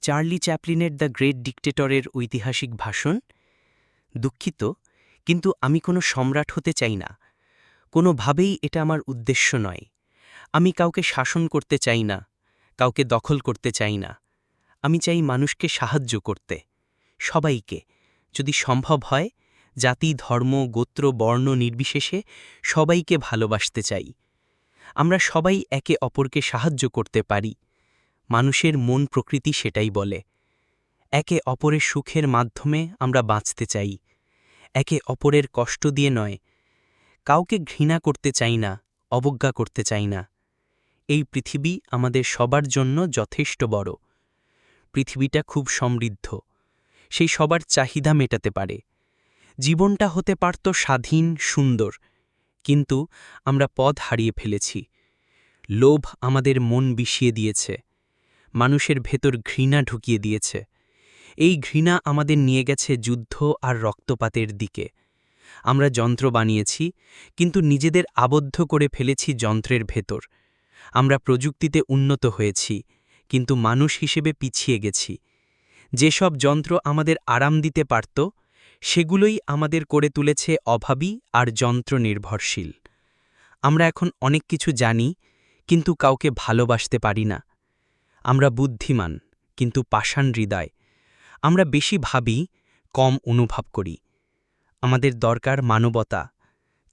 Charlie চ্যাপলিনের the great ডিক্টেটরের ঐতিহাসিক ভাষণ? দুঃখিত, কিন্তু আমি কোনো সম্রাট হতে চাই না। কোনোভাবেই এটা আমার উদ্দেশ্য নয়। আমি কাউকে শাসন করতে চাই না, কাউকে দখল করতে চাই না। আমি চাই মানুষকে সাহায্য করতে, সবাইকে, যদি সম্ভব হয়, জাতি, ধর্ম, গোত্র, বর্ণ নির্বিশেষে সবাইকে ভালোবাসতে চাই। আমরা সবাই একে অপরকে সাহায্য করতে পারি। মানুষের মন প্রকৃতি সেটাই বলে। একে অপরের সুখের মাধ্যমে আমরা বাঁচতে চাই, একে অপরের কষ্ট দিয়ে নয়। কাউকে ঘৃণা করতে চাই না, অবজ্ঞা করতে চাই না। এই পৃথিবী আমাদের সবার জন্য যথেষ্ট বড়। পৃথিবীটা খুব সমৃদ্ধ, সেই সবার চাহিদা মেটাতে পারে। জীবনটা হতে পারত স্বাধীন, সুন্দর, কিন্তু আমরা পথ হারিয়ে ফেলেছি। লোভ আমাদের মন বিষিয়ে দিয়েছে, মানুষের ভেতর ঘৃণা ঢুকিয়ে দিয়েছে। এই ঘৃণা আমাদের নিয়ে গেছে যুদ্ধ আর রক্তপাতের দিকে। আমরা যন্ত্র বানিয়েছি, কিন্তু নিজেদের আবদ্ধ করে ফেলেছি যন্ত্রের ভেতর। আমরা প্রযুক্তিতে উন্নত হয়েছি, কিন্তু মানুষ হিসেবে পিছিয়ে গেছি। যেসব যন্ত্র আমাদের আরাম দিতে পারত, সেগুলোই আমাদের করে তুলেছে অভাবী আর যন্ত্র নির্ভরশীল। আমরা এখন অনেক কিছু জানি, কিন্তু কাউকে ভালোবাসতে পারি না। আমরা বুদ্ধিমান, কিন্তু পাষাণ হৃদয়। আমরা বেশি ভাবি, কম অনুভব করি। আমাদের দরকার মানবতা।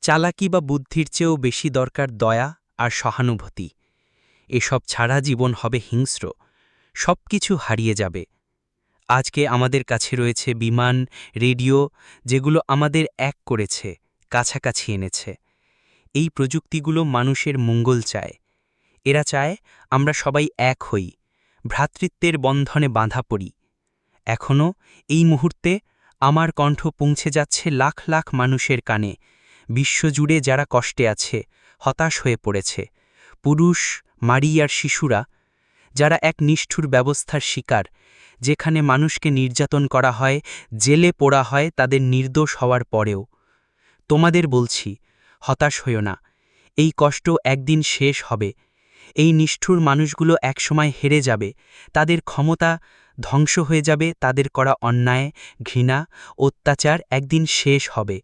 চালাকি বা বুদ্ধির চেয়েও বেশি দরকার দয়া আর সহানুভূতি। এসব ছাড়া জীবন হবে হিংস্র, সব কিছু হারিয়ে যাবে। আজকে আমাদের কাছে রয়েছে বিমান, রেডিও, যেগুলো আমাদের এক করেছে, কাছাকাছি এনেছে। এই প্রযুক্তিগুলো মানুষের মঙ্গল চায়। এরা চায় আমরা সবাই এক হই, ভ্রাতৃত্বের বন্ধনে বাঁধা পড়ি। এখনও এই মুহূর্তে আমার কণ্ঠ পৌঁছে যাচ্ছে লাখ লাখ মানুষের কানে, বিশ্বজুড়ে যারা কষ্টে আছে, হতাশ হয়ে পড়েছে। পুরুষ, নারী আর শিশুরা, যারা এক নিষ্ঠুর ব্যবস্থার শিকার, যেখানে মানুষকে নির্যাতন করা হয়, জেলে পোড়া হয় তাদের নির্দোষ হওয়ার পরেও। তোমাদের বলছি, হতাশ হইও না। এই কষ্ট একদিন শেষ হবে। এই নিষ্ঠুর মানুষগুলো একসময় হেরে যাবে, তাদের ক্ষমতা ধ্বংস হয়ে যাবে, তাদের করা অন্যায়, ঘৃণা, অত্যাচার একদিন শেষ হবে।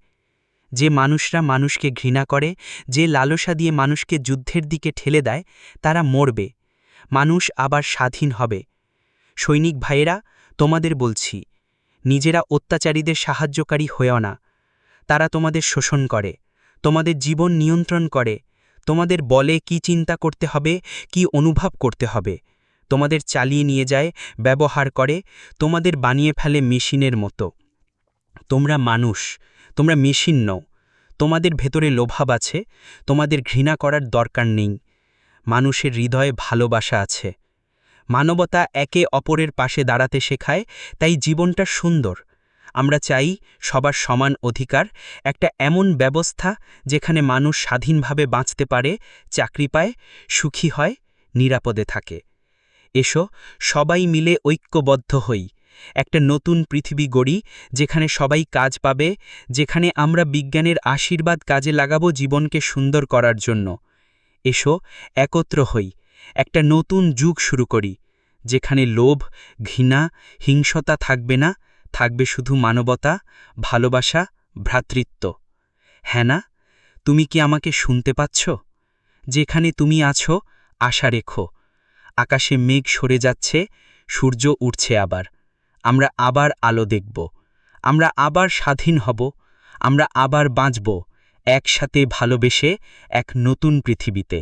যে মানুষরা মানুষকে ঘৃণা করে, যে লালসা দিয়ে মানুষকে যুদ্ধের দিকে ঠেলে দেয়, তারা মরবে। মানুষ আবার স্বাধীন হবে। সৈনিক ভাইয়েরা, তোমাদের বলছি, নিজেরা অত্যাচারীদের সাহায্যকারী হয়েও না। তারা তোমাদের শোষণ করে, তোমাদের জীবন নিয়ন্ত্রণ করে, তোমাদের বলে কি চিন্তা করতে হবে, কি অনুভব করতে হবে। তোমাদের চালিয়ে নিয়ে যায়, ব্যবহার করে, তোমাদের বানিয়ে ফেলে মেশিনের মতো। তোমরা মানুষ, তোমরা মেশিন নও। তোমাদের ভেতরে লোভাব আছে, তোমাদের ঘৃণা করার দরকার নেই। মানুষের হৃদয়ে ভালোবাসা আছে। মানবতা একে অপরের পাশে দাঁড়াতে শেখায়, তাই জীবনটা সুন্দর। আমরা চাই সবার সমান অধিকার, একটা এমন ব্যবস্থা যেখানে মানুষ স্বাধীনভাবে বাঁচতে পারে, চাকরি পায়, সুখী হয়, নিরাপদে থাকে। এসো সবাই মিলে ঐক্যবদ্ধ হই, একটা নতুন পৃথিবী গড়ি, যেখানে সবাই কাজ পাবে, যেখানে আমরা বিজ্ঞানের আশীর্বাদ কাজে লাগাবো জীবনকে সুন্দর করার জন্য। এসো একত্র হই, একটা নতুন যুগ শুরু করি, যেখানে লোভ, ঘৃণা, হিংসতা থাকবে না, থাকবে শুধু মানবতা, ভালোবাসা, ভ্রাতৃত্ব। হ্যাঁ না, তুমি কি আমাকে শুনতে পাচ্ছ? যেখানে তুমি আছো, আশা রেখো। আকাশে মেঘ সরে যাচ্ছে, সূর্য উঠছে আবার। আমরা আবার আলো দেখব, আমরা আবার স্বাধীন হব, আমরা আবার বাঁচব, একসাথে ভালোবেসে এক নতুন পৃথিবীতে।